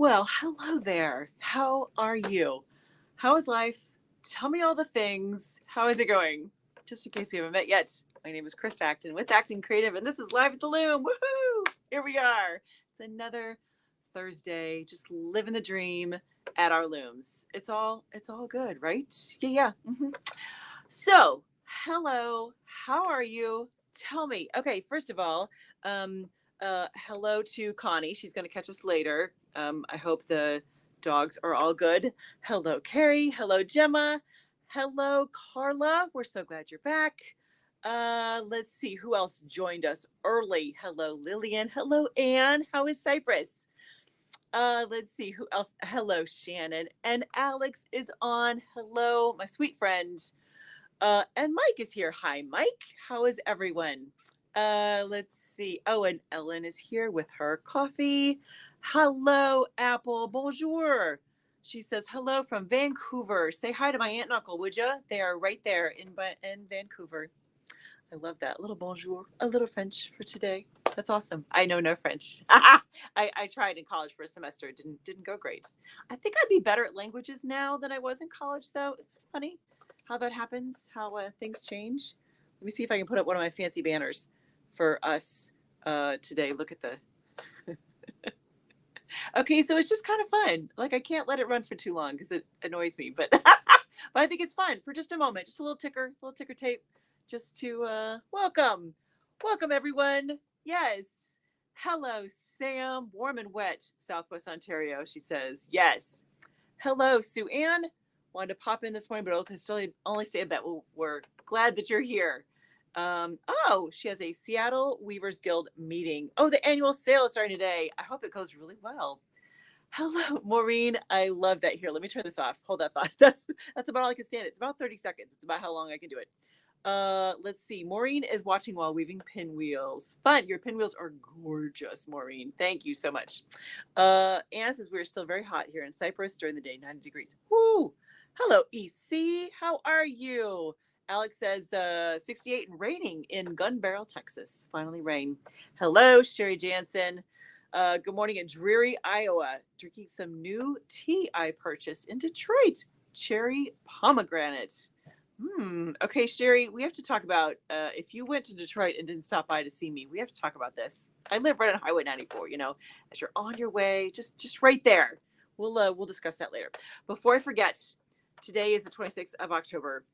Well, hello there. How are you? How is life? Tell me all the things. How is it going? Just in case we haven't met yet, my name is Chris Acton with Acting Creative, and this is Live at the Loom. Woohoo! Here we are. It's another Thursday, just living the dream at our looms. It's all good, right? Yeah. So, hello. How are you? Tell me. Okay, first of all, um, hello to Connie. She's going to catch us later. I hope the dogs are all good. Hello, Carrie. Hello, Gemma. Hello, Carla. We're so glad you're back. Let's see who else joined us early. Hello, Lillian. Hello, Anne. How is Cyprus? Let's see who else. Hello, Shannon. And Alex is on. Hello, my sweet friend. And Mike is here. Hi, Mike. How is everyone? Let's see. Oh, and Ellen is here with her coffee. Hello, Apple. Bonjour. She says hello from Vancouver. Say hi to my aunt and uncle, would you? They are right there in Vancouver. I love that. A little bonjour, a little French for today. That's awesome. I know no French. I tried in college for a semester. It didn't go great. I think I'd be better at languages now than I was in college, though. Isn't that funny? How that happens? How things change? Let me see if I can put up one of my fancy banners for us today. Look at the. Okay, so it's just kind of fun. Like I can't let it run for too long because it annoys me, but but I think it's fun for just a moment. Just a little ticker tape, just to welcome everyone. Yes, hello Sam, warm and wet, Southwest Ontario. She says yes. Hello Sue Ann. Wanted to pop in this morning, but can still only stay a bit. We're glad that you're here. Oh, she has a Seattle Weavers Guild meeting. Oh, the annual sale is starting today. I hope it goes really well. Hello, Maureen. I love that. Here, let me turn this off. Hold that thought. That's about all I can stand. It's about 30 seconds. It's about how long I can do it. Let's see. Maureen is watching while weaving pinwheels. Fun. Your pinwheels are gorgeous, Maureen. Thank you so much. Anna says we're still very hot here in Cyprus during the day, 90 degrees. Woo! Hello, EC. How are you? Alex says 68 and raining in Gun Barrel, Texas. Finally rain. Hello, Sherry Jansen. Good morning in Dreary, Iowa. Drinking some new tea I purchased in Detroit. Cherry pomegranate. Okay, Sherry, we have to talk about if you went to Detroit and didn't stop by to see me, we have to talk about this. I live right on Highway 94, as you're on your way, just right there. We'll discuss that later. Before I forget, today is the 26th of October.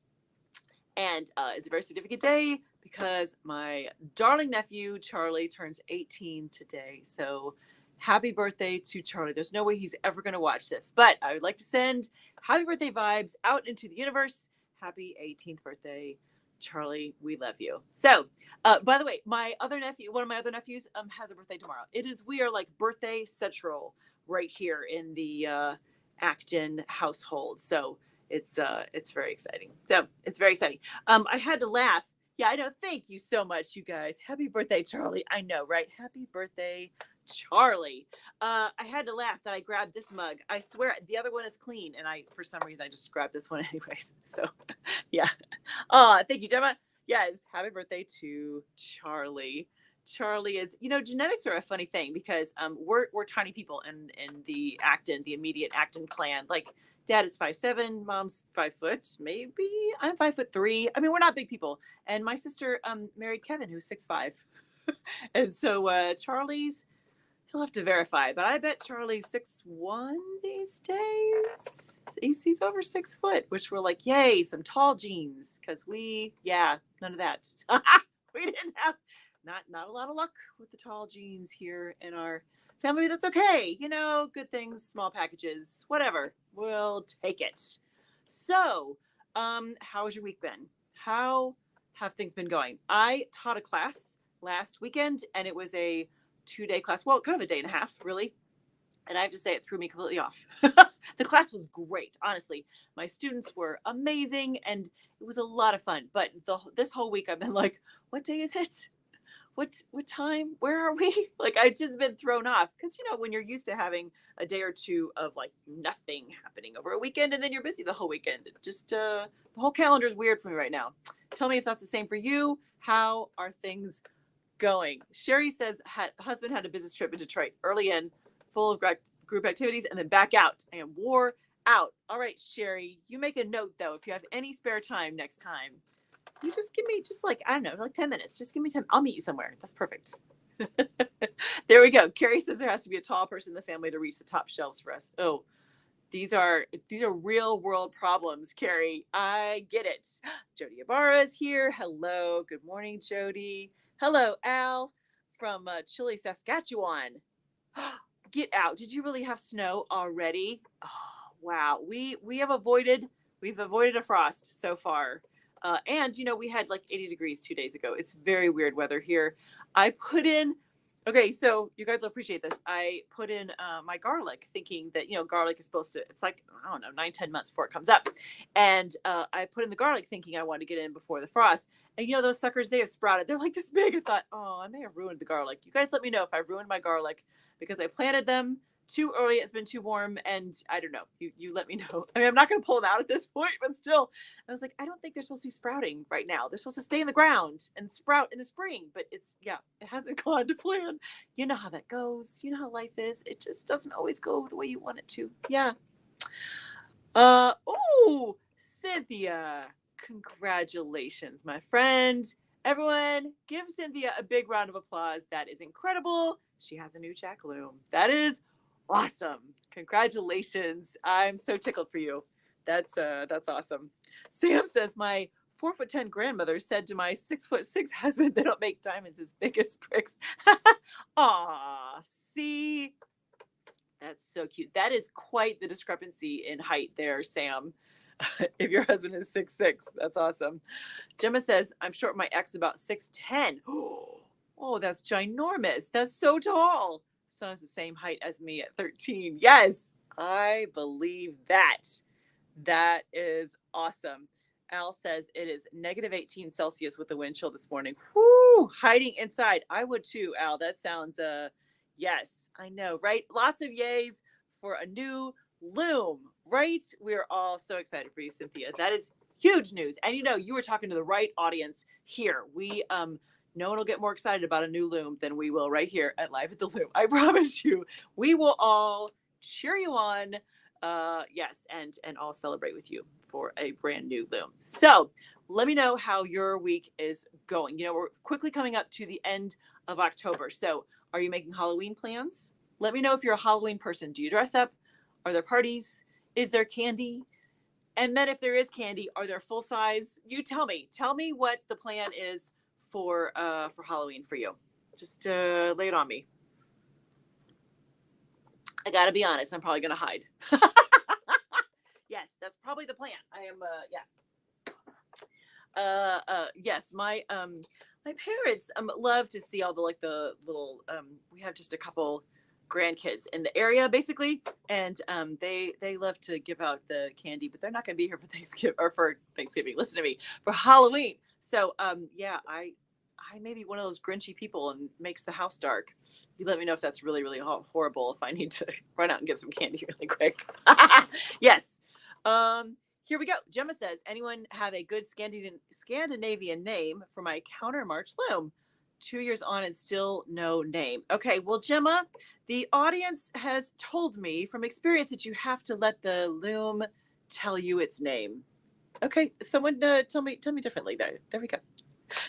And it's a very significant day because my darling nephew, Charlie, turns 18 today. So happy birthday to Charlie. There's no way he's ever going to watch this, but I would like to send happy birthday vibes out into the universe. Happy 18th birthday, Charlie. We love you. So, by the way, one of my other nephews, has a birthday tomorrow. We are like birthday central right here in the Acton household. So, it's very exciting. So it's very exciting. I had to laugh. Yeah, I know. Thank you so much, you guys. Happy birthday, Charlie. I know, right? Happy birthday, Charlie. I had to laugh that I grabbed this mug. I swear the other one is clean, and for some reason I just grabbed this one anyways. So yeah. Thank you, Gemma. Yes, happy birthday to Charlie. Charlie is, genetics are a funny thing because we're tiny people in the immediate Acton clan. Like Dad is 5'7", Mom's 5 foot, maybe. I'm 5'3". I mean, we're not big people. And my sister married Kevin, who's 6'5". And so Charlie's, he'll have to verify, but I bet Charlie's 6'1" these days. He's over 6 foot, which we're like, yay, some tall genes, because none of that. We didn't have not a lot of luck with the tall genes here in our family. That's okay. Good things, small packages, whatever. We'll take it. So, how has your week been? How have things been going? I taught a class last weekend, and it was a 2-day class. Well, kind of a day and a half, really. And I have to say, it threw me completely off. The class was great, honestly. My students were amazing, and it was a lot of fun. But this whole week, I've been like, what day is it? What time? Where are we? Like, I've just been thrown off because, when you're used to having a day or two of like nothing happening over a weekend and then you're busy the whole weekend. The whole calendar is weird for me right now. Tell me if that's the same for you. How are things going? Sherry says husband had a business trip in Detroit early in, full of group activities, and then back out. I am wore out. All right, Sherry, you make a note though. If you have any spare time next time, you just give me just like, I don't know, like 10 minutes. Just give me 10. I'll meet you somewhere. That's perfect. There we go. Carrie says there has to be a tall person in the family to reach the top shelves for us. Oh, these are real world problems, Carrie. I get it. Jody Ibarra is here. Hello. Good morning, Jody. Hello, Al from Chile, Saskatchewan. Get out. Did you really have snow already? Oh, wow. We've avoided a frost so far. And we had like 80 degrees 2 days ago. It's very weird weather here. I put in, okay, so you guys will appreciate this. I put in my garlic thinking that, garlic is supposed to, it's like, I don't know, 9-10 months before it comes up. And I put in the garlic thinking I wanted to get in before the frost. And those suckers, they have sprouted. They're like this big. I thought, oh, I may have ruined the garlic. You guys let me know if I ruined my garlic because I planted them too early. It's been too warm. And I don't know. You let me know. I mean, I'm not going to pull them out at this point, but still, I was like, I don't think they're supposed to be sprouting right now. They're supposed to stay in the ground and sprout in the spring. But it hasn't gone to plan. You know how that goes. You know how life is. It just doesn't always go the way you want it to. Yeah. Oh, Cynthia. Congratulations, my friend. Everyone, give Cynthia a big round of applause. That is incredible. She has a new Jack Loom. That is awesome. Congratulations. I'm so tickled for you. That's awesome. Sam says, my 4'10" grandmother said to my 6'6" husband, they don't make diamonds as big as bricks. Aw, see? That's so cute. That is quite the discrepancy in height there, Sam. If your husband is 6'6", that's awesome. Gemma says, I'm short my ex about 6'10". Oh, that's ginormous. That's so tall. Son is the same height as me at 13. Yes, I believe that. That is awesome. Al says it is -18 Celsius with the wind chill this morning. Whoo, hiding inside. I would too, Al. That sounds, yes, I know, right? Lots of yays for a new Loom, right? We're all so excited for you, Cynthia. That is huge news. And you were talking to the right audience here. We, no one will get more excited about a new Loom than we will right here at Live at the Loom. I promise you, we will all cheer you on. Yes, and all celebrate with you for a brand new Loom. So let me know how your week is going. We're quickly coming up to the end of October. So are you making Halloween plans? Let me know if you're a Halloween person. Do you dress up? Are there parties? Is there candy? And then if there is candy, are there full size? You tell me. Tell me what the plan is for Halloween for you. Just lay it on me. I gotta be honest. I'm probably gonna hide. Yes, that's probably the plan. I am. Yes, my parents love to see all the little. We have just a couple grandkids in the area basically, and they love to give out the candy, but they're not going to be here for Thanksgiving. Listen to me, for Halloween. So yeah, I may be one of those grinchy people and makes the house dark. You let me know if that's really, really horrible, if I need to run out and get some candy really quick. Yes. Here we go. Gemma says, anyone have a good Scandinavian name for my counter March Loom? 2 years on and still no name. Okay, well, Gemma, the audience has told me from experience that you have to let the Loom tell you its name. Okay, someone tell me differently. There we go.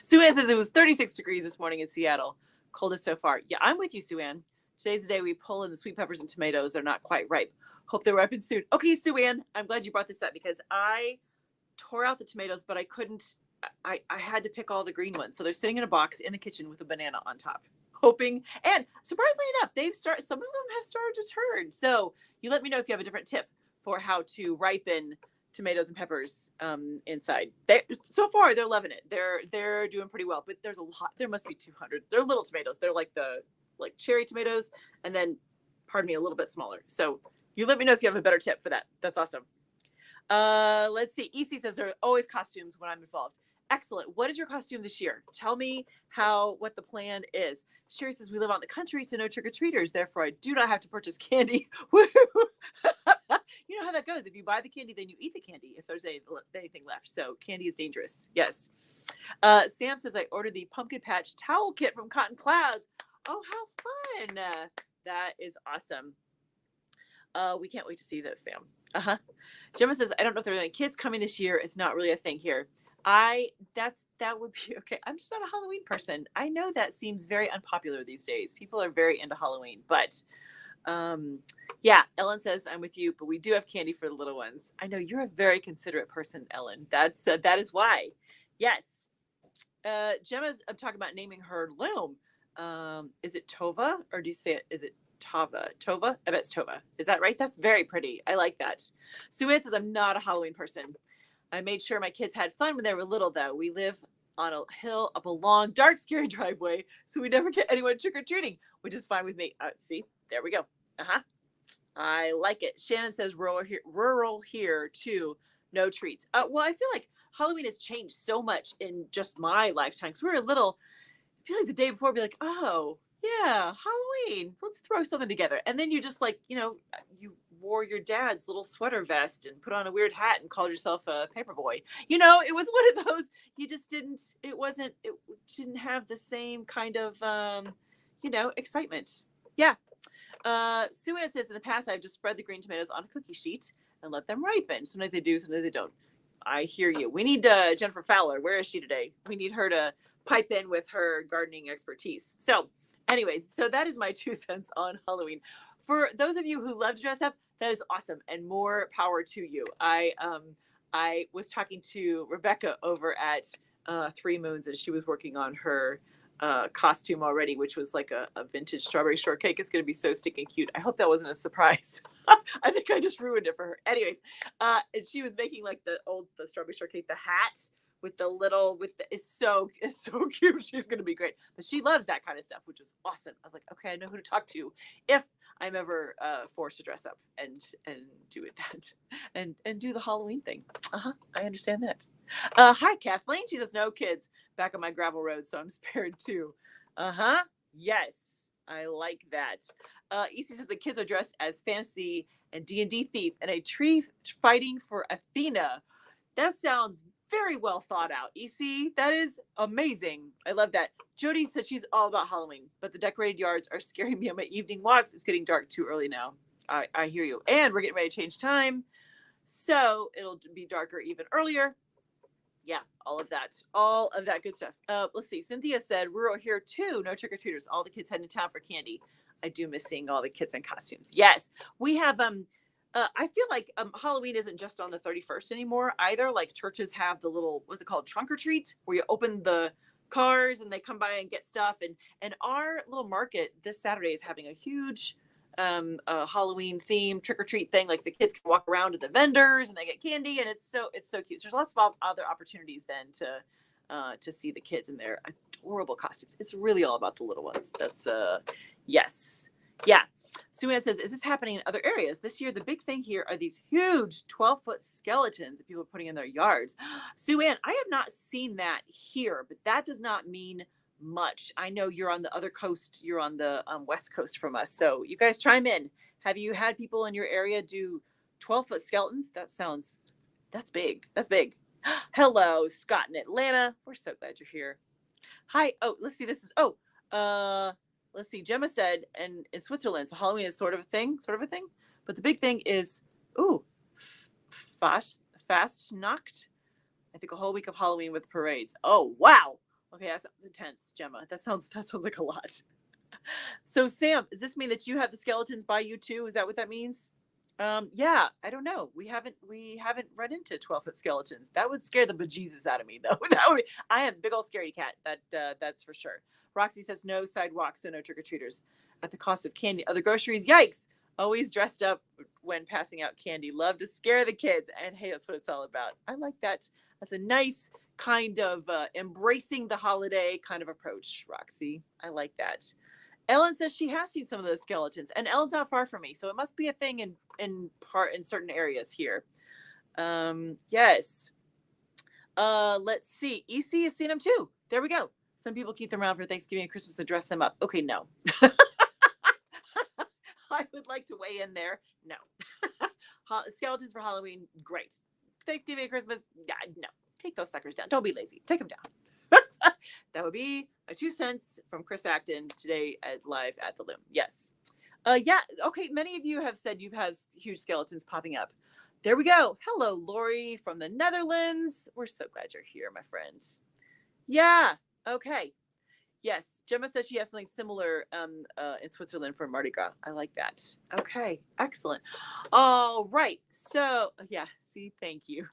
Sue-Ann says it was 36 degrees this morning in Seattle. Coldest so far. Yeah, I'm with you, Sue-Ann. Today's the day we pull in the sweet peppers and tomatoes. They're not quite ripe. Hope they ripen soon. Okay, Sue-Ann, I'm glad you brought this up because I tore out the tomatoes, but I couldn't. I had to pick all the green ones. So they're sitting in a box in the kitchen with a banana on top, hoping. And surprisingly enough, some of them have started to turn. So you let me know if you have a different tip for how to ripen tomatoes and peppers inside. So far, they're loving it. They're doing pretty well, but there's a lot. There must be 200. They're little tomatoes. They're like cherry tomatoes, and then, pardon me, a little bit smaller. So you let me know if you have a better tip for that. That's awesome. Let's see. EC says there are always costumes when I'm involved. Excellent. What is your costume this year? Tell me what the plan is. Sherry says we live out in the country, so no trick-or-treaters. Therefore, I do not have to purchase candy. You know how that goes. If you buy the candy, then you eat the candy if there's anything left. So candy is dangerous. Yes. Sam says I ordered the pumpkin patch towel kit from Cotton Clouds. Oh, how fun. That is awesome. We can't wait to see those, Sam. Uh-huh. Gemma says, I don't know if there are any kids coming this year. It's not really a thing here. That would be okay. I'm just not a Halloween person. I know that seems very unpopular these days. People are very into Halloween, but yeah, Ellen says, I'm with you, but we do have candy for the little ones. I know you're a very considerate person, Ellen. That is why. Yes. Gemma's, I'm talking about naming her Loom. Is it Tova, or do you say it? Is it Tava? Tova? I bet it's Tova. Is that right? That's very pretty. I like that. Sue Ann says, I'm not a Halloween person. I made sure my kids had fun when they were little, though. We live on a hill up a long, dark, scary driveway, so we never get anyone trick-or-treating, which is fine with me. See, there we go. Uh-huh. I like it. Shannon says rural here too. No treats. Well, I feel like Halloween has changed so much in just my lifetime. Because we were little, I feel like the day before, be like, oh, yeah, Halloween. Let's throw something together. And then you just like, you wore your dad's little sweater vest and put on a weird hat and called yourself a paper boy. It was one of those, you just it didn't have the same kind of, excitement. Yeah. Sue Ann says, in the past, I've just spread the green tomatoes on a cookie sheet and let them ripen. Sometimes they do, sometimes they don't. I hear you. We need Jennifer Fowler. Where is she today? We need her to pipe in with her gardening expertise. So anyways, so that is my 2 cents on Halloween. For those of you who love to dress up, that is awesome and more power to you. I was talking to Rebecca over at 3 Moons, and she was working on her costume already, which was like a vintage strawberry shortcake. It's going to be so stinking cute. I hope that wasn't a surprise. I think I just ruined it for her. Anyways, and she was making like the strawberry shortcake, the hat with the little, it's so cute. She's going to be great. But she loves that kind of stuff, which is awesome. I was like, okay, I know who to talk to if I'm ever forced to dress up and do it and do the Halloween thing. I understand that. Hi, Kathleen. She says, no kids back on my gravel road, so I'm spared too. Yes, I like that. EC says the kids are dressed as fantasy and D&D thief and a tree fighting for Athena. That sounds very well thought out. EC, that is amazing. I love that. Jody said she's all about Halloween, but the decorated yards are scaring me on my evening walks. It's getting dark too early now. I hear you. And we're getting ready to change time, so it'll be darker even earlier. Yeah, all of that good stuff. Let's see. Cynthia said, rural here too. No trick-or-treaters. All the kids heading to town for candy. I do miss seeing all the kids in costumes. Yes, we have, I feel like Halloween isn't just on the 31st anymore either. Like churches have the little, what's it called? Trunk or treat, where you open the cars and they come by and get stuff. And our little market this Saturday is having a huge Halloween theme trick-or-treat thing. Like the kids can walk around to the vendors and they get candy, and it's so cute. So there's lots of other opportunities then to see the kids in their adorable costumes. It's really all about the little ones. That's yes. Yeah. Sue Ann says, is this happening in other areas? This year, the big thing here are these huge 12-foot skeletons that people are putting in their yards. Sue Ann, I have not seen that here, but that does not mean much. I know you're on the other coast. You're on the west coast from us. So you guys chime in. Have you had people in your area do 12-foot skeletons? That's big. That's big. Hello, Scott in Atlanta. We're so glad you're here. Hi. Oh, let's see. Let's see. Gemma said, and in Switzerland, so Halloween is sort of a thing. But the big thing is, Fastnacht. I think a whole week of Halloween with parades. Oh, wow. Okay, that sounds intense, Gemma. That sounds like a lot. So, Sam, does this mean that you have the skeletons by you too? Is that what that means? Yeah, I don't know. We haven't run into 12-foot skeletons. That would scare the bejesus out of me, though. I am a big old scaredy cat. That's for sure. Roxy says no sidewalks, so no trick-or-treaters. At the cost of candy. Other groceries, yikes. Always dressed up when passing out candy. Love to scare the kids. And hey, that's what it's all about. I like that. That's a nice kind of embracing the holiday kind of approach, Roxy. I like that. Ellen says she has seen some of those skeletons, and Ellen's not far from me, so it must be a thing in certain areas here. Yes. Let's see. EC has seen them too. There we go. Some people keep them around for Thanksgiving and Christmas to dress them up. Okay, no. I would like to weigh in there. No. Skeletons for Halloween, great. Thanksgiving and Christmas, yeah, no. Take those suckers down. Don't be lazy. Take them down. That would be my 2 cents from Chris Acton today live at the Loom. Yes. Yeah. Okay. Many of you have said you've had huge skeletons popping up. There we go. Hello, Lori from the Netherlands. We're so glad you're here, my friend. Yeah. Okay. Yes. Gemma says she has something similar in Switzerland for Mardi Gras. I like that. Okay. Excellent. All right. So, yeah. See, thank you.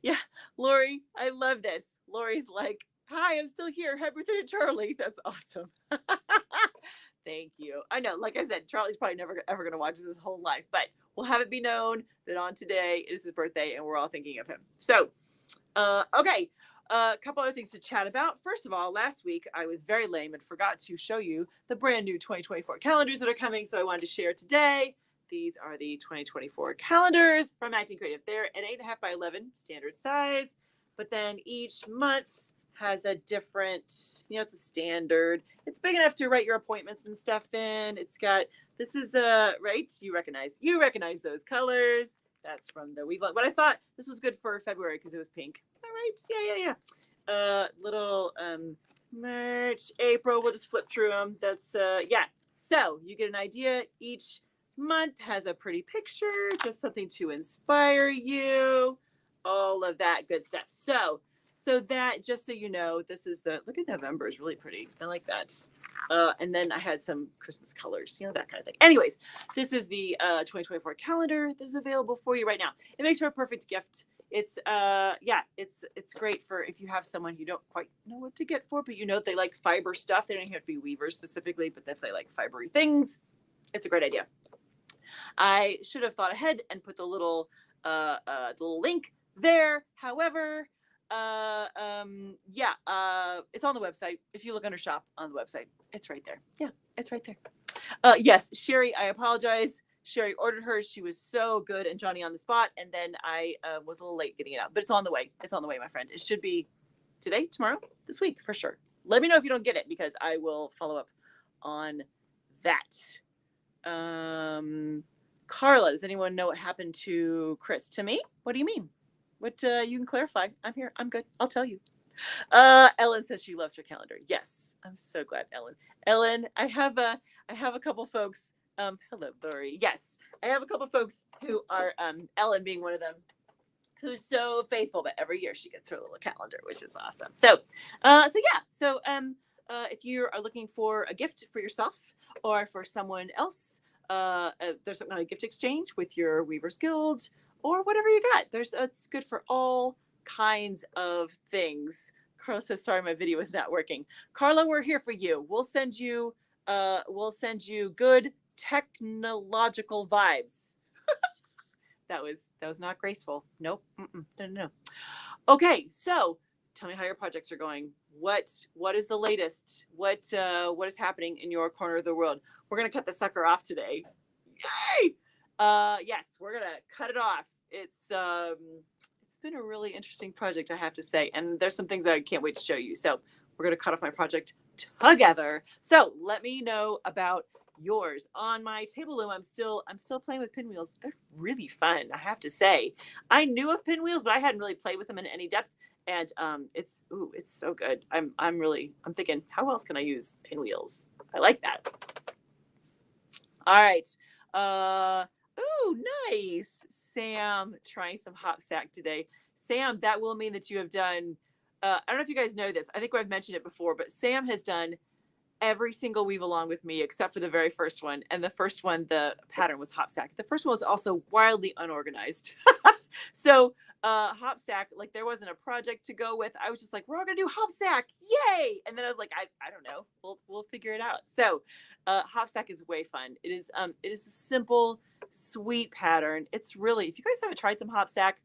Yeah. Lori, I love this. Lori's like, hi, I'm still here. Happy birthday to Charlie. That's awesome. Thank you. I know, like I said, Charlie's probably never ever going to watch this his whole life, but we'll have it be known that on today it is his birthday and we're all thinking of him. So, okay. A couple other things to chat about. First of all, last week I was very lame and forgot to show you the brand new 2024 calendars that are coming. So I wanted to share today. These are the 2024 calendars from Acting Creative. They're an 8.5 by 11 standard size, but then each month has a different, it's a standard. It's big enough to write your appointments and stuff in. It's got, this is right, you recognize those colors. That's from the Weave. But I thought this was good for February because it was pink. All right, yeah. Little March, April. We'll just flip through them. That's yeah. So you get an idea. Each month has a pretty picture, just something to inspire you. All of that good stuff. So that, just so you know, this is look at November is really pretty. I like that. And then I had some Christmas colors, that kind of thing. Anyways, this is the 2024 calendar that is available for you right now. It makes for a perfect gift. It's it's great for if you have someone you don't quite know what to get for, but they like fiber stuff. They don't even have to be weavers specifically, but if they like fibery things, it's a great idea. I should have thought ahead and put the little link there. However, it's on the website. If you look under shop on the website, it's right there. Yeah, it's right there. Yes, Sherry, I apologize. Sherry ordered hers. She was so good and Johnny on the spot. And then I was a little late getting it out, but it's on the way. It's on the way, my friend. It should be today, tomorrow, this week for sure. Let me know if you don't get it because I will follow up on that. Carla, does anyone know what happened to Chris? To me? What do you mean? What you can clarify. I'm here. I'm good. I'll tell you. Ellen says she loves her calendar. Yes, I'm so glad, Ellen. Ellen, I have a couple folks. Hello, Lori. Yes, I have a couple folks who are Ellen being one of them, who's so faithful that every year she gets her little calendar, which is awesome. So if you are looking for a gift for yourself or for someone else, there's some kind of gift exchange with your Weavers Guild or whatever you got. It's good for all kinds of things. Carla says, sorry, my video is not working. Carla, we're here for you. We'll send you good technological vibes. That was not graceful. Nope. No. Okay, so tell me how your projects are going. What is the latest? What is happening in your corner of the world? We're gonna cut the sucker off today. Yay! Yes, we're gonna cut it off. It's been a really interesting project, I have to say, and there's some things that I can't wait to show you. So we're gonna cut off my project together. So let me know about yours. On my table loom, I'm still playing with pinwheels. They're really fun, I have to say. I knew of pinwheels, but I hadn't really played with them in any depth. And it's so good. I'm thinking, how else can I use pinwheels? I like that. All right. Nice. Sam trying some hop sack today. Sam, that will mean that you have done, I don't know if you guys know this. I think I've mentioned it before, but Sam has done every single weave along with me except for the very first one. And the first one, the pattern was hop sack. The first one was also wildly unorganized. So hop sack, like there wasn't a project to go with. I was just like, we're all gonna do hop sack, yay! And then I was like, I don't know, we'll figure it out. So hop sack is way fun. It is a simple, sweet pattern. It's really, if you guys haven't tried some hop sack,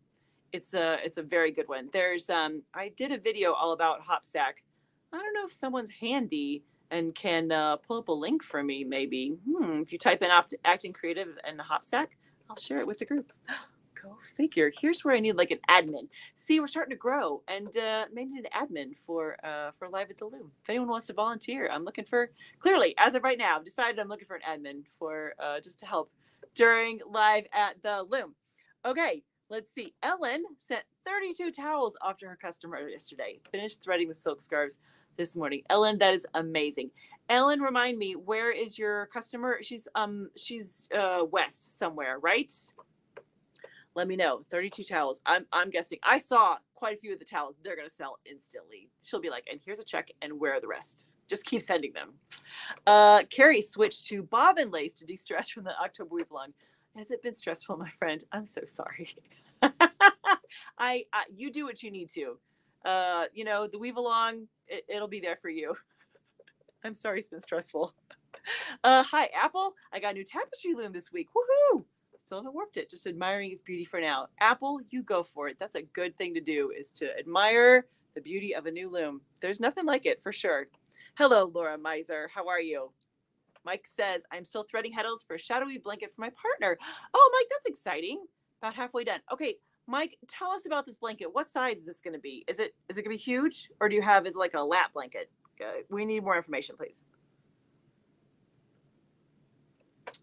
it's a very good one. There's I did a video all about hop sack. I don't know if someone's handy and can pull up a link for me, maybe. If you type in Acting Creative and hop sack, I'll share it with the group. Go figure. Here's where I need like an admin. See, we're starting to grow, and maybe an admin for Live at the Loom. If anyone wants to volunteer, I'm looking for. Clearly, as of right now, I've decided I'm looking for an admin for just to help during Live at the Loom. Okay, let's see. Ellen sent 32 towels off to her customer yesterday. Finished threading the silk scarves this morning. Ellen, that is amazing. Ellen, remind me, where is your customer? She's west somewhere, right? Let me know. 32 towels. I'm guessing. I saw quite a few of the towels. They're gonna sell instantly. She'll be like, and here's a check, and where are the rest? Just keep sending them. Carrie switched to bobbin lace to de-stress from the October weave long. Has it been stressful, my friend? I'm so sorry. You do what you need to. The weave along, it'll be there for you. I'm sorry it's been stressful. Hi, Apple. I got a new tapestry loom this week. Woohoo! Still haven't warped it. Just admiring its beauty for now. Apple, you go for it. That's a good thing to do, is to admire the beauty of a new loom. There's nothing like it, for sure. Hello, Laura Miser. How are you? Mike says, I'm still threading heddles for a shadowy blanket for my partner. Oh, Mike, that's exciting. About halfway done. Okay, Mike, tell us about this blanket. What size is this going to be? Is it going to be huge, or do you have is like a lap blanket? We need more information, please.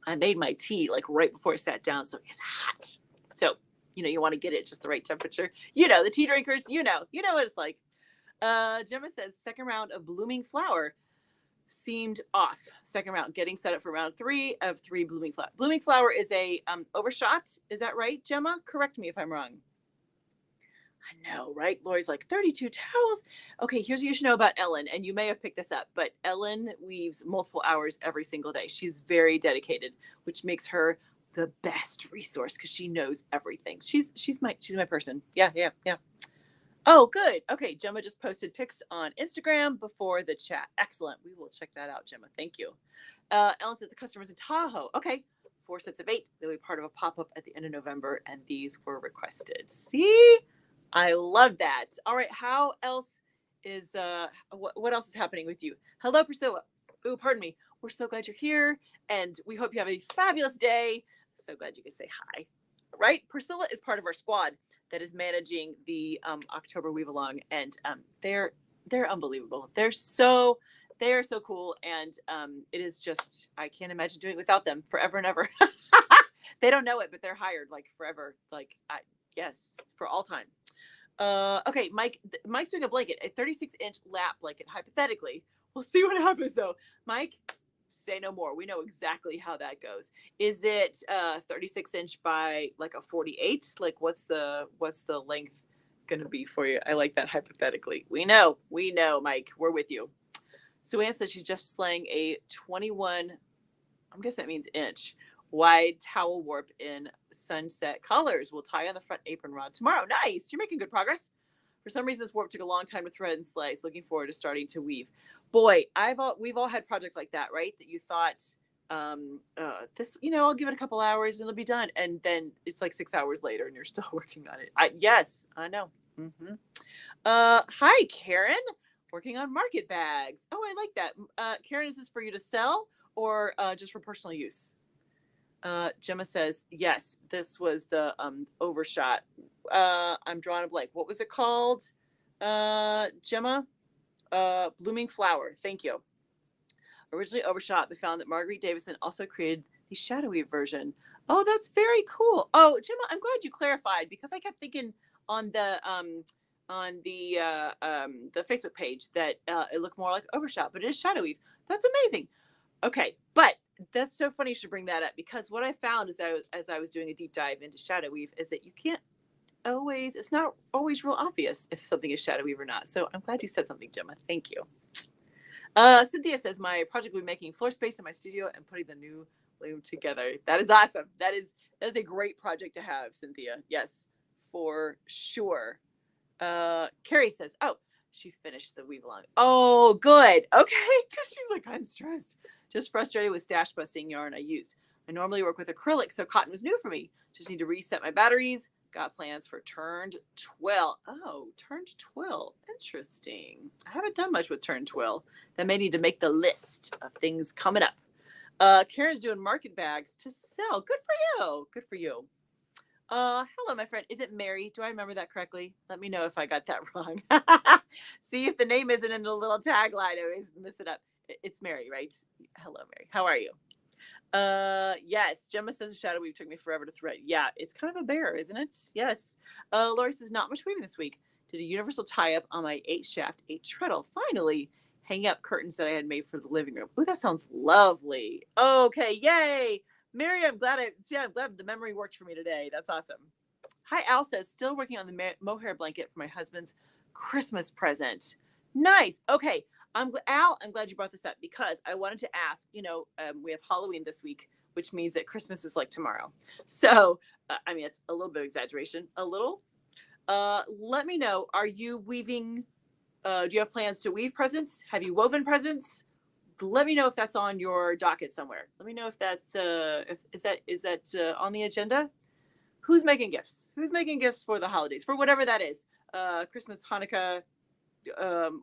I made my tea like right before I sat down, so it's hot. So, you want to get it just the right temperature. The tea drinkers, you know what it's like. Gemma says, second round of blooming flower seemed off. Second round, getting set up for round 3 of 3 blooming flower. Blooming flower is a overshot. Is that right, Gemma? Correct me if I'm wrong. I know, right? Lori's like, 32 towels. Okay, here's what you should know about Ellen, and you may have picked this up, but Ellen weaves multiple hours every single day. She's very dedicated, which makes her the best resource because she knows everything. She's my person. Yeah. Oh, good. Okay, Gemma just posted pics on Instagram before the chat. Excellent. We will check that out, Gemma. Thank you. Ellen says the customer's in Tahoe. Okay, 4 sets of 8. They'll be part of a pop-up at the end of November, and these were requested. See? I love that. All right, how else is, what else is happening with you? Hello, Priscilla. Oh, pardon me. We're so glad you're here, and we hope you have a fabulous day. So glad you could say hi. Right? Priscilla is part of our squad that is managing the October Weave Along, and they're unbelievable. They are so cool, and it is just, I can't imagine doing it without them forever and ever. They don't know it, but they're hired like forever. Like, yes, for all time. Okay, Mike's doing a blanket, a 36-inch lap blanket, hypothetically. We'll see what happens, though. Mike, say no more. We know exactly how that goes. Is it 36-inch by like a 48? Like, what's the length gonna be for you? I like that, hypothetically. We know, Mike. We're with you. Sue Ann says she's just slaying a 21, I'm guessing that means inch, wide towel warp in sunset colors. We'll tie on the front apron rod tomorrow. Nice. You're making good progress. For some reason, this warp took a long time to thread and slice. Looking forward to starting to weave. Boy, we've all had projects like that, right? That you thought, this, I'll give it a couple hours and it'll be done. And then it's like 6 hours later and you're still working on it. Yes, I know. Mm-hmm. Hi, Karen. Working on market bags. Oh, I like that. Karen, is this for you to sell or just for personal use? Gemma says, yes, this was the overshot. I'm drawing a blank. What was it called? Gemma? Blooming Flower. Thank you. Originally overshot, but found that Marguerite Davison also created the shadowy version. Oh, that's very cool. Oh, Gemma, I'm glad you clarified because I kept thinking on the Facebook page that it looked more like overshot, but it is shadowy. That's amazing. Okay, but that's so funny you should bring that up because what I found as I was doing a deep dive into shadow weave is that you can't always, it's not always real obvious if something is shadow weave or not. So I'm glad you said something, Gemma. Thank you. Cynthia says my project will be making floor space in my studio and putting the new loom together. That is awesome. That is a great project to have, Cynthia. Yes, for sure. Carrie says, oh, she finished the weave along. Oh, good. Okay, because she's like, I'm stressed. Just frustrated with stash busting yarn I used. I normally work with acrylic, so cotton was new for me. Just need to reset my batteries. Got plans for turned twill. Oh, turned twill. Interesting. I haven't done much with turned twill. That may need to make the list of things coming up. Karen's doing market bags to sell. Good for you. Good for you. Hello, my friend. Is it Mary? Do I remember that correctly? Let me know if I got that wrong. See if the name isn't in the little tagline. I always miss it up. It's Mary, right? Hello, Mary. How are you? Yes. Gemma says the shadow weave took me forever to thread. Yeah, it's kind of a bear, isn't it? Yes. Lori says not much weaving this week. Did a universal tie up on my 8 shaft, 8 treadle. Finally, hanging up curtains that I had made for the living room. Ooh, that sounds lovely. Okay, yay. Mary, I'm glad the memory worked for me today. That's awesome. Hi, Al says, still working on the mohair blanket for my husband's Christmas present. Nice. Okay. Al, I'm glad you brought this up because I wanted to ask, we have Halloween this week, which means that Christmas is like tomorrow. So, I mean, it's a little bit of exaggeration, a little. Let me know, are you weaving, do you have plans to weave presents? Have you woven presents? Let me know if that's on your docket somewhere. Let me know if that's, is that on the agenda? Who's making gifts? Who's making gifts for the holidays, for whatever that is? Christmas, Hanukkah,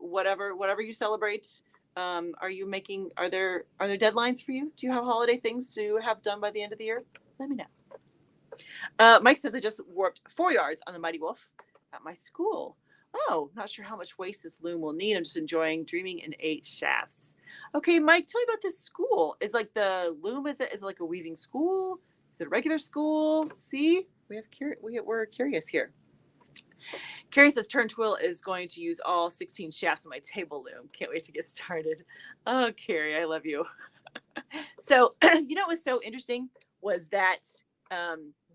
whatever you celebrate. Are there deadlines for you? Do you have holiday things to have done by the end of the year? Let me know. Mike says, I just warped 4 yards on the Mighty Wolf at my school. Oh, not sure how much waste this loom will need. I'm just enjoying dreaming in 8 shafts. Okay, Mike, tell me about this school. Is like the loom, is it like a weaving school? Is it a regular school? See, we're curious here. Carrie says Turn Twill is going to use all 16 shafts on my table loom. Can't wait to get started. Oh, Carrie, I love you. So, what was so interesting was that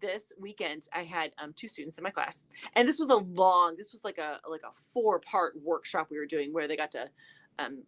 this weekend I had 2 students in my class, and this was like a 4-part workshop we were doing where they got to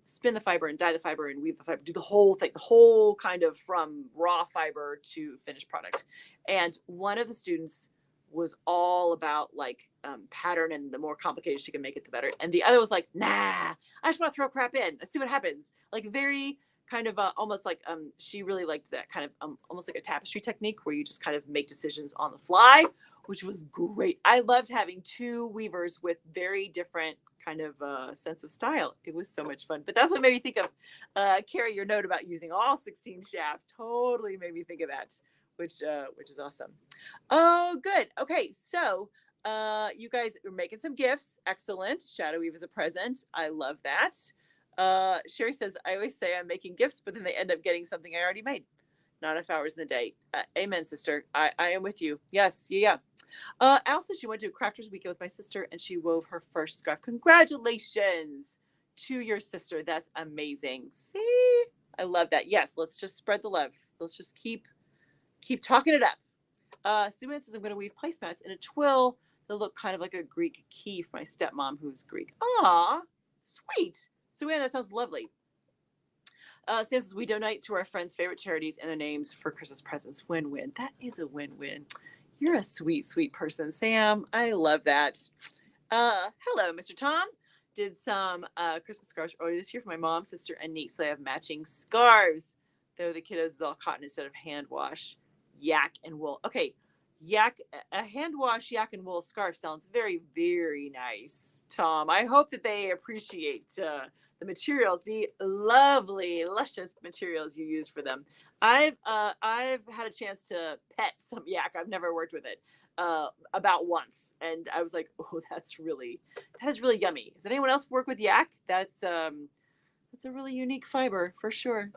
spin the fiber and dye the fiber and weave the fiber, do the whole thing, the whole kind of from raw fiber to finished product. And one of the students was all about like pattern, and the more complicated she can make it, the better. And the other was like, nah, I just want to throw crap in. Let's see what happens. Like very kind of almost like she really liked that kind of almost like a tapestry technique where you just kind of make decisions on the fly, which was great. I loved having 2 weavers with very different kind of sense of style. It was so much fun. But that's what made me think of Carrie, your note about using all 16 shafts totally made me think of that, which is awesome. Oh, good. Okay, so you guys are making some gifts. Excellent. Shadow Weave is a present. I love that. Sherry says, I always say I'm making gifts, but then they end up getting something I already made. Not enough hours in the day. Amen, sister. I am with you. Yes. Yeah. Al says she went to a crafters weekend with my sister and she wove her first scarf. Congratulations to your sister. That's amazing. See, I love that. Yes. Let's just spread the love. Let's just keep talking it up. Sue Ann says I'm going to weave placemats in a twill that look kind of like a Greek key for my stepmom who's Greek. Aw, sweet. Sue Ann, that sounds lovely. Sam says we donate to our friends' favorite charities and their names for Christmas presents. Win-win. That is a win-win. You're a sweet, sweet person, Sam. I love that. Hello, Mr. Tom. Did some Christmas scarves earlier this year for my mom, sister, and niece. So I have matching scarves. Though the kiddos is all cotton instead of hand wash, yak and wool. Okay, a hand wash yak and wool scarf sounds very, very nice, Tom. I hope that they appreciate the materials, the lovely, luscious materials you use for them. I've had a chance to pet some yak. I've never worked with it about once, and I was like, oh, that is really yummy. Does anyone else work with yak? That's a really unique fiber for sure.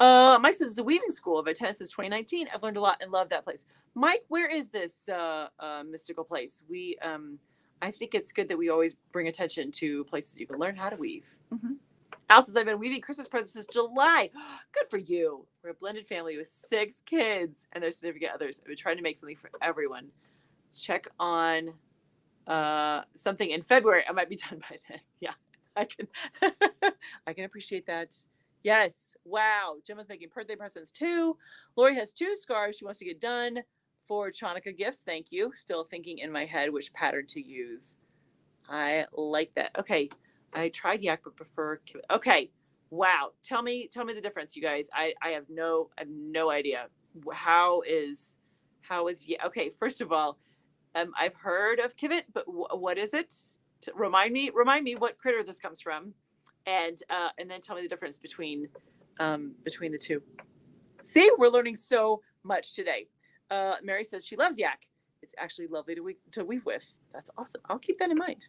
Mike says it's a weaving school. I've attended since 2019. I've learned a lot and love that place. Mike, where is this mystical place? I think it's good that we always bring attention to places you can learn how to weave. Mm-hmm. Al says I've been weaving Christmas presents since July. Good for you. We're a blended family with 6 kids and their significant others. I've been trying to make something for everyone. Check on something in February. I might be done by then. Yeah, I can. I can appreciate that. Yes. Wow. Gemma's making birthday presents too. Lori has 2 scarves she wants to get done for Chanukah gifts. Thank you. Still thinking in my head which pattern to use. I like that. Okay. I tried yak but prefer. Okay. Wow. Tell me the difference, you guys. I have no idea. How is okay, first of all, I've heard of Kivit, but what is it? Remind me what critter this comes from. And then tell me the difference between the two. See, we're learning so much today. Mary says she loves yak. It's actually lovely to weave with. That's awesome. I'll keep that in mind.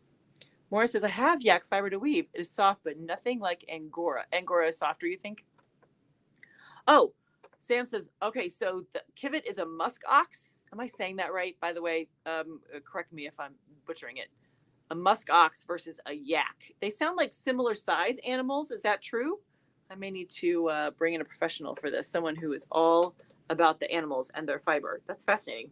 Maura says I have yak fiber to weave. It is soft, but nothing like Angora. Angora is softer, you think? Oh, Sam says, okay, so the Kivit is a musk ox. Am I saying that right? By the way, correct me if I'm butchering it. a musk ox versus a yak. They sound like similar size animals. Is that true? I may need to bring in a professional for this, someone who is all about the animals and their fiber. That's fascinating.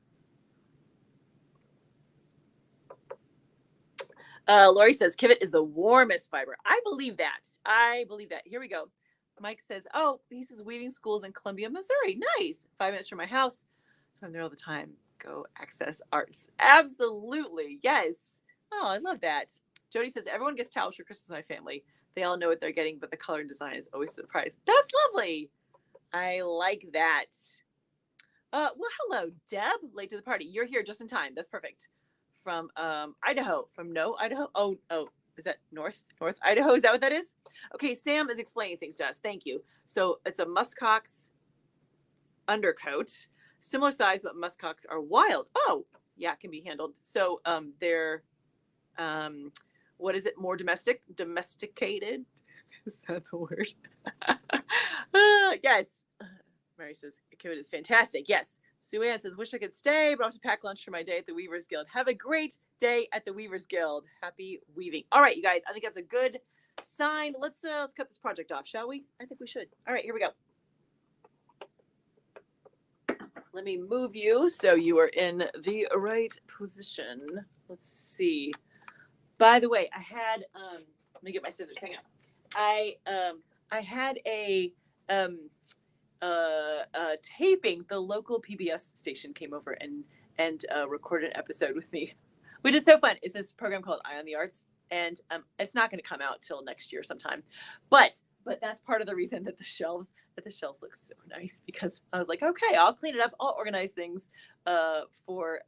Lori says Kivet is the warmest fiber. I believe that. I believe that. Here we go. Mike says, oh, he says weaving schools in Columbia, Missouri. Nice. 5 minutes from my house. So I'm there all the time. Go access arts. Absolutely. Yes. Oh, I love that. Jody says everyone gets towels for Christmas in my family. They all know what they're getting, but the color and design is always a surprise. That's lovely. I like that. Well, hello, Deb. Late to the party. You're here just in time. That's perfect. From Idaho. From Idaho. Oh, is that North Idaho? Is that what that is? Okay, Sam is explaining things to us. Thank you. So it's a muskox undercoat, similar size, but muskox are wild. Oh, yeah, it can be handled. So they're what is it? More domesticated? Is that the word? Yes. Mary says, Kivet is fantastic. Yes. Sue Ann says, wish I could stay, but I have to pack lunch for my day at the Weavers Guild. Have a great day at the Weavers Guild. Happy weaving. All right, you guys. I think that's a good sign. Let's cut this project off, shall we? I think we should. All right, here we go. Let me move you so you are in the right position. Let's see. By the way, I had let me get my scissors. Hang on. I had a taping. The local PBS station came over and recorded an episode with me, which is so fun. It's this program called Eye on the Arts, and it's not going to come out till next year sometime, but that's part of the reason that the shelves look so nice, because I was like, okay, I'll clean it up, I'll organize things for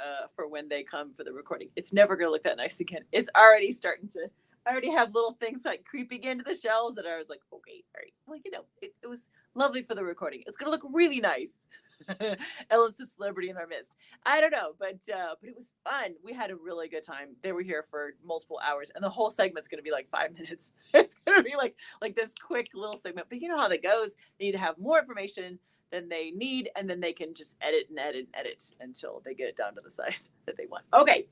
when they come for the recording. It's never going to look that nice again. It's already starting to. I already have little things like creeping into the shelves, and I was like, okay, all right. Well, it was lovely for the recording. It's going to look really nice. Ellen's a celebrity in our midst. I don't know, but it was fun. We had a really good time. They were here for multiple hours, and the whole segment's going to be like 5 minutes. It's going to be like this quick little segment. But you know how that goes. They need to have more information than they need, and then they can just edit until they get it down to the size that they want. Okay,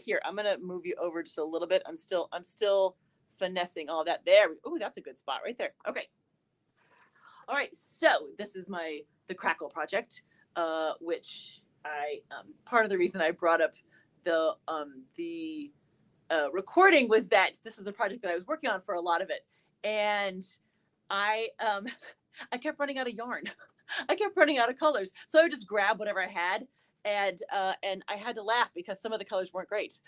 here, I'm gonna move you over just a little bit. I'm still finessing all that. There. Oh, that's a good spot right there. Okay. All right, so this is the Crackle project, which I part of the reason I brought up the recording was that this is the project that I was working on for a lot of it, and I kept running out of yarn. I kept running out of colors, so I would just grab whatever I had, and I had to laugh because some of the colors weren't great.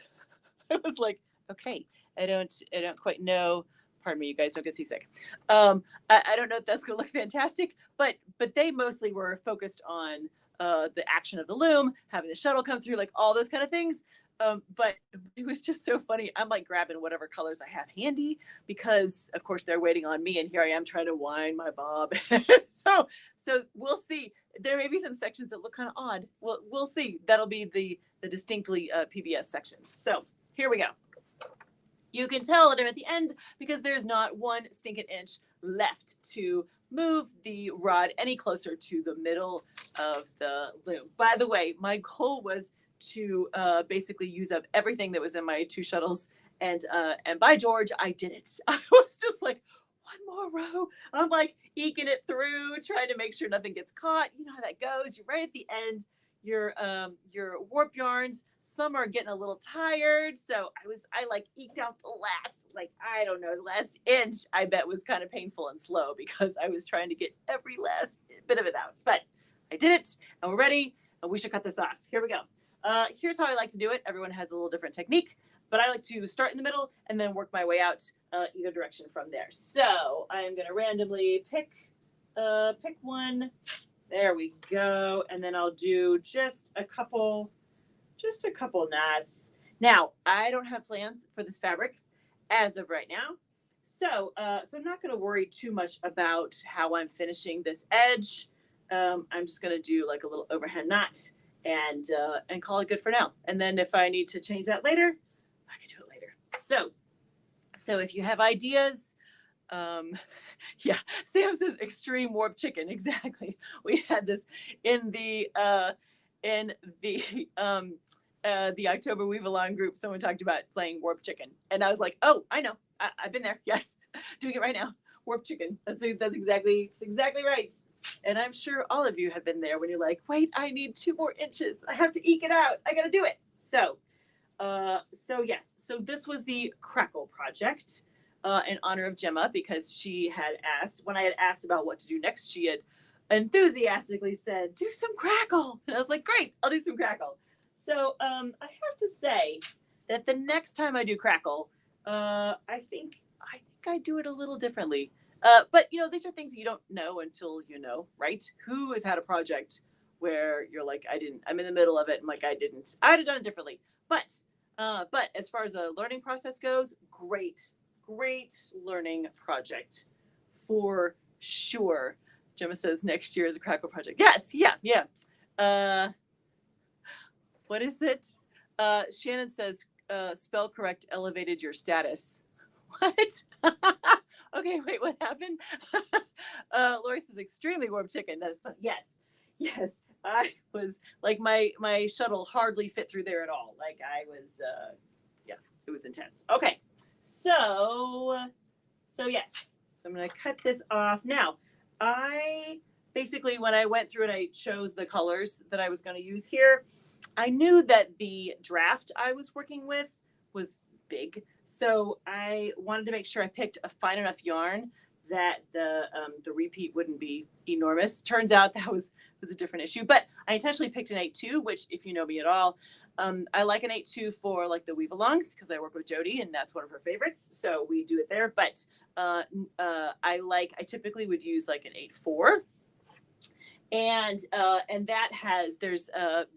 I was like, okay, I don't quite know. Pardon me, you guys don't get seasick. I don't know if that's going to look fantastic, but they mostly were focused on the action of the loom, having the shuttle come through, like all those kind of things. But it was just so funny. I'm like grabbing whatever colors I have handy because, of course, they're waiting on me, and here I am trying to wind my bob. so we'll see. There may be some sections that look kind of odd. We'll see. That'll be the distinctly PBS sections. So here we go. You can tell that I'm at the end because there's not one stinking inch left to move the rod any closer to the middle of the loom. By the way, my goal was to basically use up everything that was in my 2 shuttles, and by George, I did it. I was just like, one more row. I'm like eking it through, trying to make sure nothing gets caught. You know how that goes. You're right at the end. Your warp yarns, some are getting a little tired, so I like eked out the last, the last inch. I bet was kind of painful and slow because I was trying to get every last bit of it out. But I did it, and we're ready, and we should cut this off. Here we go. Here's how I like to do it. Everyone has a little different technique, but I like to start in the middle and then work my way out either direction from there. So I'm going to randomly pick one. There we go. And then I'll do just a couple knots. Now, I don't have plans for this fabric as of right now. So I'm not going to worry too much about how I'm finishing this edge. I'm just going to do like a little overhand knot and call it good for now. And then if I need to change that later, I can do it later. So if you have ideas, yeah, Sam says extreme warp chicken. Exactly. We had this in the the October Weave Along group, someone talked about playing Warp Chicken. And I was like, oh, I know. I've been there. Yes. Doing it right now. Warp Chicken. That's exactly right. And I'm sure all of you have been there when you're like, wait, I need 2 more inches. I have to eke it out. I got to do it. So yes. So this was the Crackle project in honor of Gemma, because she had asked, when I had asked about what to do next, she had enthusiastically said, do some Crackle. And I was like, great, I'll do some Crackle. So I have to say that the next time I do Crackle, I think I do it a little differently. But these are things you don't know until you know, right? Who has had a project where you're like, I'm in the middle of it and like I'd have done it differently. But as far as a learning process goes, great learning project for sure. Gemma says next year is a Crackle project. Yes, yeah. What is it? Shannon says spell correct elevated your status. What? Okay, wait, what happened? Lori says extremely warm chicken. That is fun. Yes. I was like my shuttle hardly fit through there at all. Like I was, it was intense. Okay, so yes. So I'm gonna cut this off now. I basically, when I went through and I chose the colors that I was going to use here, I knew that the draft I was working with was big. So I wanted to make sure I picked a fine enough yarn that the repeat wouldn't be enormous. Turns out that was a different issue, but I intentionally picked an 8-2, which if you know me at all, I like an 8-2 for like the weave alongs because I work with Jody and that's one of her favorites. So we do it there, but I typically would use like an 8-4. And that there's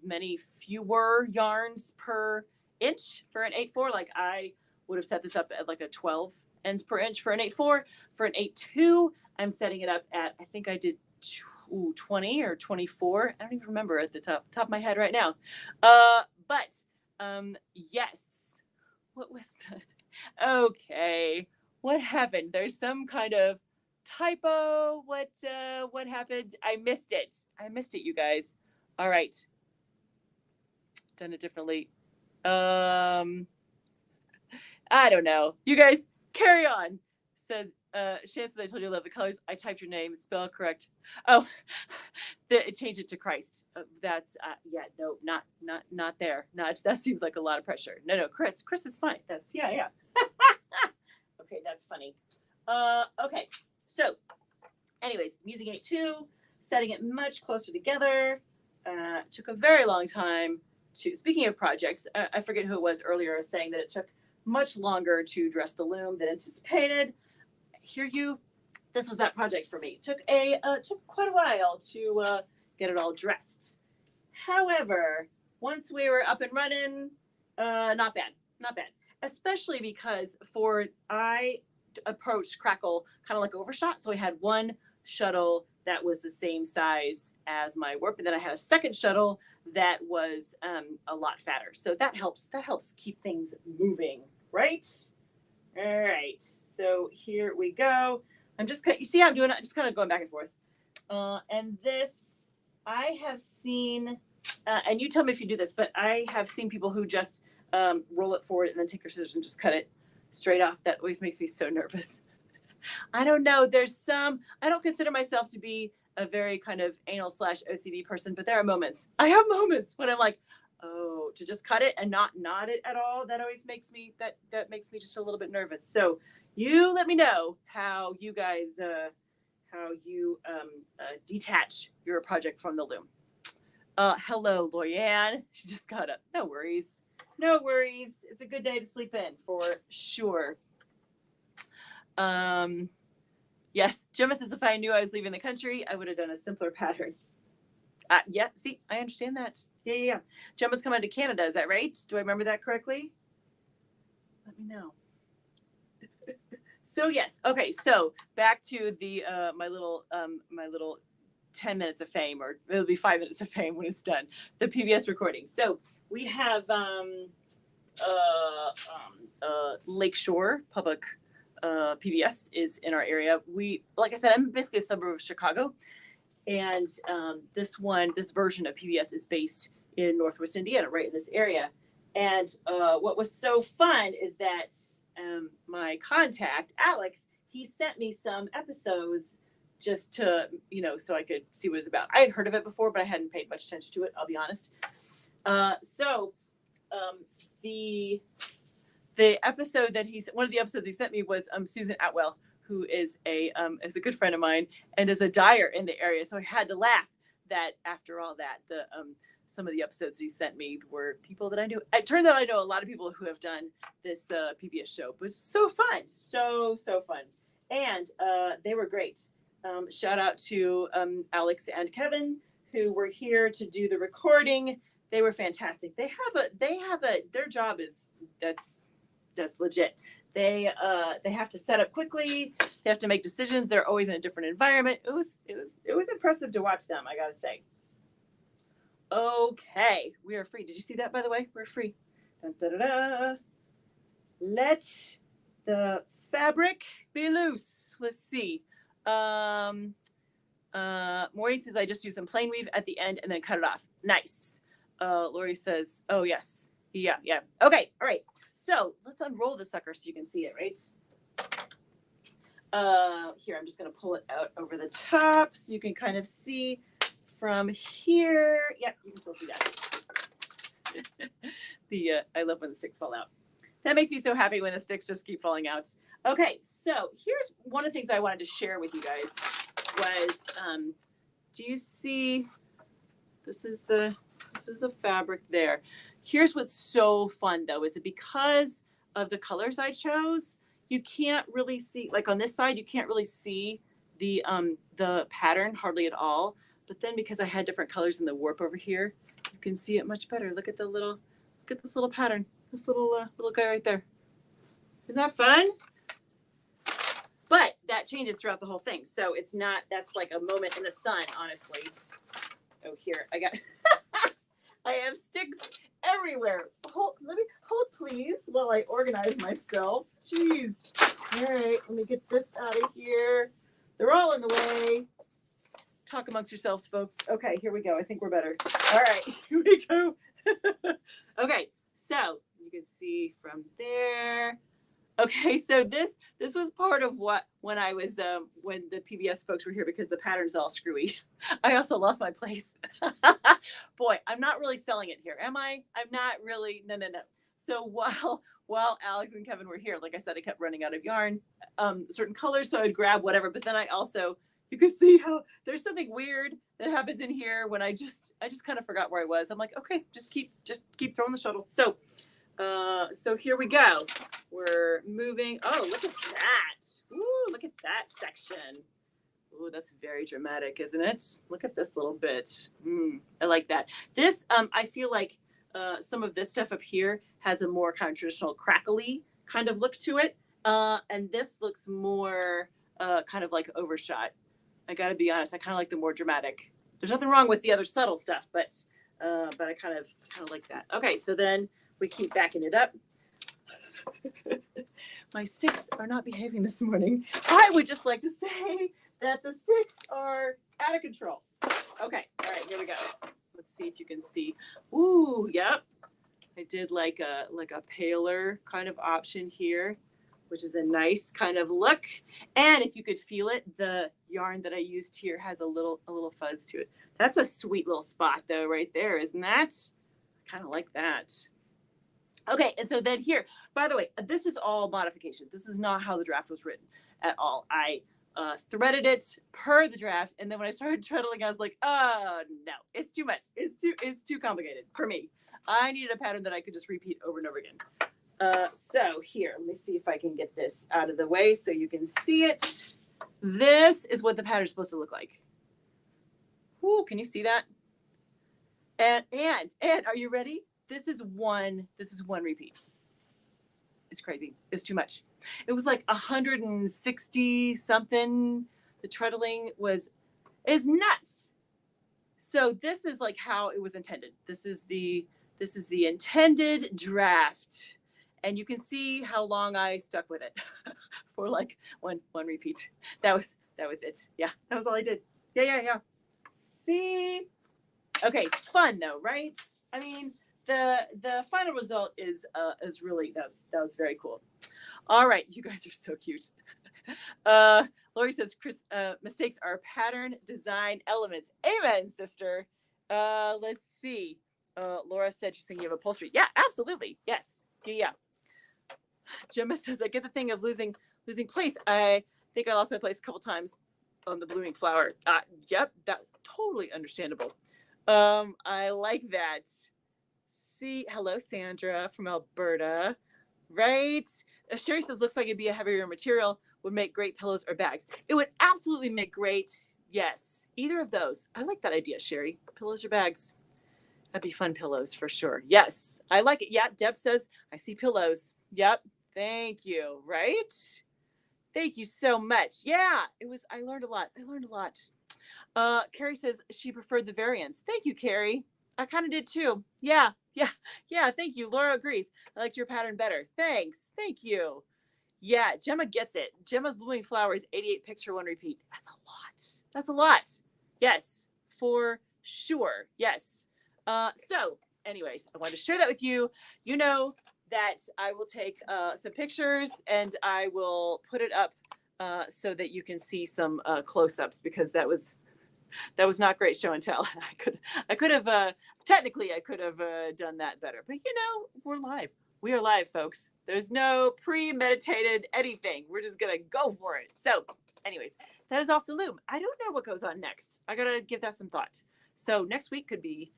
many fewer yarns per inch for an 8-4. Like I would have set this up at like a 12 ends per inch for an 8-4. For an 8-2, I'm setting it up at, I think I did 20 or 24. I don't even remember at the top of my head right now. But yes, what was that? Okay, what happened? There's some kind of typo. What happened? I missed it, you guys. All right, done it differently. I don't know, you guys carry on. Says Shan says, I told you I love the colors. I typed your name, spell correct. Oh, change it to Christ. That's no, not there. That seems like a lot of pressure. No, Chris is fine. That's yeah. Okay, that's funny. Okay, so anyways, using 8-2, setting it much closer together. Took a very long time to, speaking of projects, I forget who it was earlier saying that it took much longer to dress the loom than anticipated. This was that project for me. It took quite a while to get it all dressed. However, once we were up and running, not bad. Especially because I approached Crackle kind of like overshot. So I had one shuttle that was the same size as my warp, and then I had a second shuttle that was a lot fatter. So that helps keep things moving, right? All right, so here we go. I'm just you see how I'm doing it? I'm just kind of going back and forth. And this, I have seen, and you tell me if you do this, but I have seen people who just roll it forward and then take their scissors and just cut it straight off. That always makes me so nervous. I don't know. I don't consider myself to be a very kind of anal / OCD person, but there are moments. I have moments when I'm like, oh, to just cut it and not knot it at all. That always makes me, that makes me just a little bit nervous. So you let me know how you guys, detach your project from the loom. Hello, Loyanne. She just got up. No worries. It's a good day to sleep in for sure. Yes, Gemma says if I knew I was leaving the country, I would have done a simpler pattern. Yeah, see, I understand that. Yeah. Gemma's coming to Canada, is that right? Do I remember that correctly? Let me know. So yes, okay. So back to the my little 10 minutes of fame, or it'll be 5 minutes of fame when it's done. The PBS recording. So we have Lakeshore Public PBS is in our area. Like I said, I'm basically a suburb of Chicago, and this version of PBS is based in Northwest Indiana, right in this area. And what was so fun is that my contact, Alex, he sent me some episodes just to, so I could see what it was about. I had heard of it before, but I hadn't paid much attention to it, I'll be honest. The episode that one of the episodes he sent me was Susan Atwell, who is a good friend of mine and is a dyer in the area. So I had to laugh that after all that, some of the episodes he sent me were people that I knew. It turned out I know a lot of people who have done this PBS show, but it's so fun, so fun, and they were great. Shout out to Alex and Kevin, who were here to do the recording. They were fantastic. They have their job is that's legit. They have to set up quickly. They have to make decisions. They're always in a different environment. It was impressive to watch them, I gotta say. Okay, we are free. Did you see that, by the way? We're free. Dun, da, da, da. Let the fabric be loose. Let's see. Maurice says I just do some plain weave at the end and then cut it off. Nice. Lori says, oh yes. Yeah. Okay, all right. So let's unroll the sucker so you can see it, right? Here, I'm just gonna pull it out over the top so you can kind of see from here. Yep, you can still see that. I love when the sticks fall out. That makes me so happy when the sticks just keep falling out. Okay, so here's one of the things I wanted to share with you guys was, do you see, this is the fabric there. Here's what's so fun though, is that because of the colors I chose, you can't really see, like on this side, you can't really see the pattern hardly at all. But then because I had different colors in the warp over here, you can see it much better. Look at this little pattern, this little guy right there. Isn't that fun? But that changes throughout the whole thing. So it's not, that's like a moment in the sun, honestly. Oh, here, I have sticks everywhere. Hold please while I organize myself. Jeez. All right, let me get this out of here. They're all in the way. Talk amongst yourselves, folks. Okay, here we go. I think we're better. All right, here we go. Okay, so you can see from there. Okay, so this was part of when I was when the PBS folks were here, because the pattern's all screwy. I also lost my place. Boy, I'm not really selling it here, am I? I'm not really. No. So while Alex and Kevin were here, like I said, I kept running out of yarn, certain colors, so I'd grab whatever. But then I also, you can see how there's something weird that happens in here when I just kind of forgot where I was. I'm like, okay, just keep throwing the shuttle. So here we go. We're moving. Oh, look at that. Ooh, look at that section. Ooh, that's very dramatic, isn't it? Look at this little bit. I like that. This, I feel like some of this stuff up here has a more kind of traditional crackly kind of look to it. And this looks more kind of like overshot. I gotta be honest, I kind of like the more dramatic. There's nothing wrong with the other subtle stuff, but I kind of like that. Okay, so then we keep backing it up. My sticks are not behaving this morning. I would just like to say that the sticks are out of control. Okay, all right, here we go. Let's see if you can see. Ooh, yep. I did like a paler kind of option here, which is a nice kind of look. And if you could feel it, the yarn that I used here has a little fuzz to it. That's a sweet little spot though, right there, isn't that? I kind of like that. Okay, and so then here, by the way, this is all modification. This is not how the draft was written at all. I threaded it per the draft, and then when I started treadling, I was like, oh no, it's too much. It's too complicated for me. I needed a pattern that I could just repeat over and over again. So here, let me see if I can get this out of the way so you can see it. This is what the pattern is supposed to look like. Ooh, can you see that? And are you ready? This is one repeat. It's crazy. It's too much. It was like 160 something. The treadling is nuts. So this is like how it was intended. This is the intended draft. And you can see how long I stuck with it for like one repeat. That was it. Yeah, that was all I did. Yeah. See? Okay, fun though, right? I mean, the final result is really that was very cool. All right, you guys are so cute. Lori says, Chris, mistakes are pattern design elements. Amen, sister. Let's see. Laura said she's thinking of upholstery. Yeah, absolutely. Yes. Yeah. Gemma says, I get the thing of losing place. I think I lost my place a couple times on the blooming flower. Yep, that's totally understandable. I like that. See, hello, Sandra from Alberta. Right? Sherry says, looks like it'd be a heavier material, would make great pillows or bags. It would absolutely make great, yes, either of those. I like that idea, Sherry. Pillows or bags. That'd be fun pillows for sure. Yes, I like it. Yeah, Deb says, I see pillows. Yep, thank you. Right? Thank you so much. Yeah, I learned a lot. Carrie says she preferred the variants. Thank you, Carrie. I kind of did too. Yeah. Thank you. Laura agrees. I liked your pattern better. Thanks. Thank you. Yeah, Gemma gets it. Gemma's blooming flowers, 88 picture, 1 repeat. That's a lot. Yes, for sure. Yes. So, anyways, I wanted to share that with you. You know that I will take some pictures and I will put it up so that you can see some close-ups, because that was not great show and tell. I could have technically I could have done that better, but we're live. We are live, folks. There's no premeditated anything. We're just gonna go for it. So, anyways, that is off the loom. I don't know what goes on next. I gotta give that some thought. So next week could be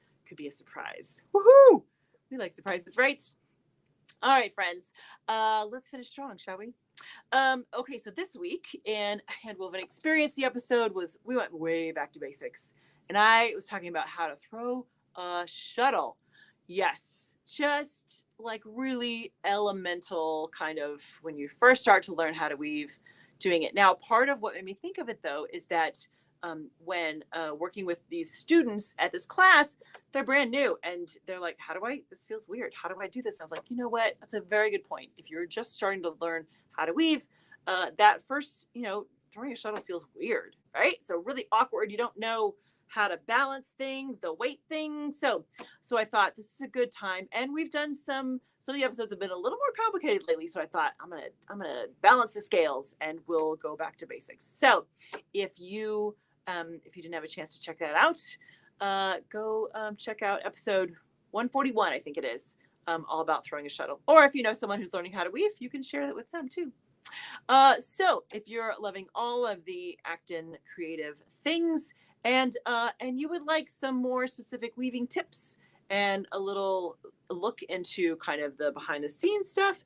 a surprise. Woohoo! We like surprises, right? All right, friends. Let's finish strong, shall we? Okay, so this week in Handwoven Experience, the episode we went way back to basics. And I was talking about how to throw a shuttle. Yes, just like really elemental kind of when you first start to learn how to weave, doing it. Now, part of what made me think of it, though, is that when working with these students at this class, they're brand new and they're like, this feels weird. How do I do this? And I was like, you know what? That's a very good point. If you're just starting to learn how to weave, that first, throwing a shuttle feels weird, right? So really awkward. You don't know how to balance things, the weight thing. So I thought this is a good time. And we've done some of the episodes have been a little more complicated lately. So I thought I'm gonna balance the scales and we'll go back to basics. So if you didn't have a chance to check that out, go check out episode 141, I think it is, all about throwing a shuttle. Or if you know someone who's learning how to weave, you can share that with them too. So if you're loving all of the Acton creative things and you would like some more specific weaving tips and a little look into kind of the behind the scenes stuff,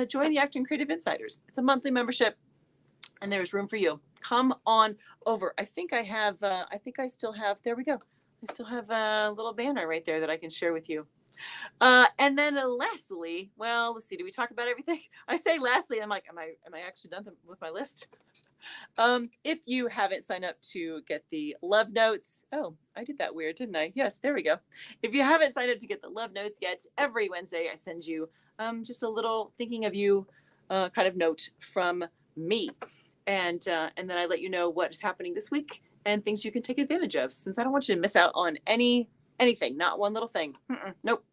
join the Acton Creative Insiders. It's a monthly membership and there's room for you. Come on over. I think I still have, there we go. I still have a little banner right there that I can share with you. And then lastly, well, let's see, did we talk about everything? I say lastly, I'm like, am I actually done with my list? If you haven't signed up to get the love notes, oh, I did that weird, didn't I? Yes, there we go. If you haven't signed up to get the love notes yet, every Wednesday I send you just a little thinking of you kind of note from me. And then I let you know what is happening this week and things you can take advantage of, since I don't want you to miss out on anything, not one little thing. Nope.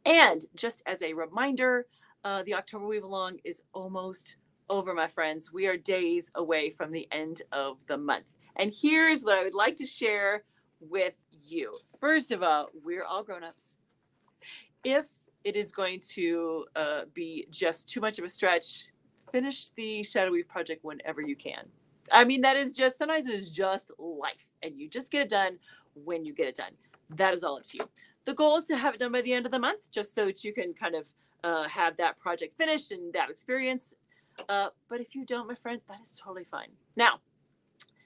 And just as a reminder, the October Weave Along is almost over, my friends. We are days away from the end of the month. And here's what I would like to share with you. First of all, we're all grown-ups. If it is going to be just too much of a stretch, finish the Shadow Weave project whenever you can. I mean, sometimes it is just life, and you just get it done when you get it done. That is all up to you. The goal is to have it done by the end of the month, just so that you can kind of have that project finished and that experience. But if you don't, my friend, that is totally fine. Now,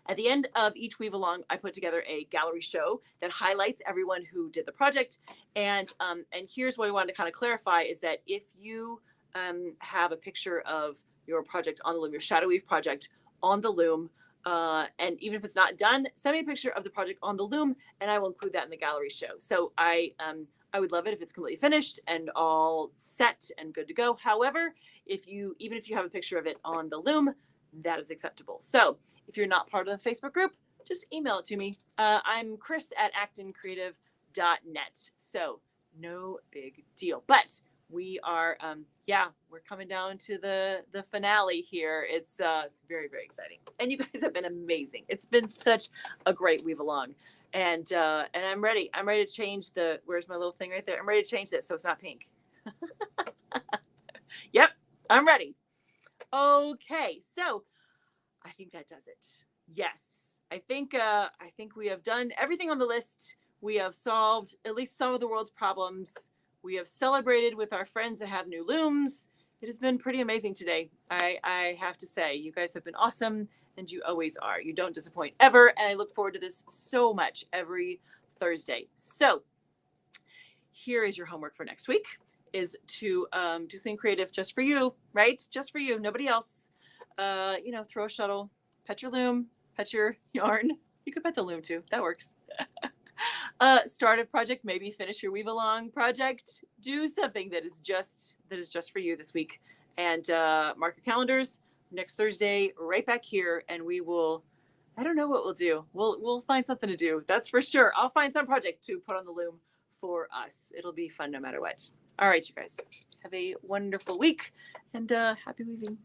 at the end of each Weave Along, I put together a gallery show that highlights everyone who did the project. And here's what I wanted to kind of clarify is that if you have a picture of your project on the loom, your Shadow Weave project on the loom, and even if it's not done, send me a picture of the project on the loom and I will include that in the gallery show. So I would love it if it's completely finished and all set and good to go. However, even if you have a picture of it on the loom, that is acceptable. So if you're not part of the Facebook group, just email it to me. I'm Chris at actoncreative.com. So no big deal. But we are, we're coming down to the finale here. It's very, very exciting. And you guys have been amazing. It's been such a great weave along. And I'm ready. I'm ready to change where's my little thing right there? I'm ready to change this so it's not pink. Yep, I'm ready. Okay, so I think that does it. Yes, I think we have done everything on the list. We have solved at least some of the world's problems. We have celebrated with our friends that have new looms. It has been pretty amazing today. I have to say, you guys have been awesome, and you always are. You don't disappoint ever, and I look forward to this so much every Thursday. So here is your homework for next week, is to do something creative just for you, right? Just for you, nobody else. Throw a shuttle, pet your loom, pet your yarn. You could pet the loom too. That works. Start a project, maybe finish your weave along project. Do something that is just for you this week. And mark your calendars. Next Thursday, right back here, and we will. I don't know what we'll do. We'll find something to do. That's for sure. I'll find some project to put on the loom for us. It'll be fun no matter what. All right, you guys. Have a wonderful week, and happy weaving.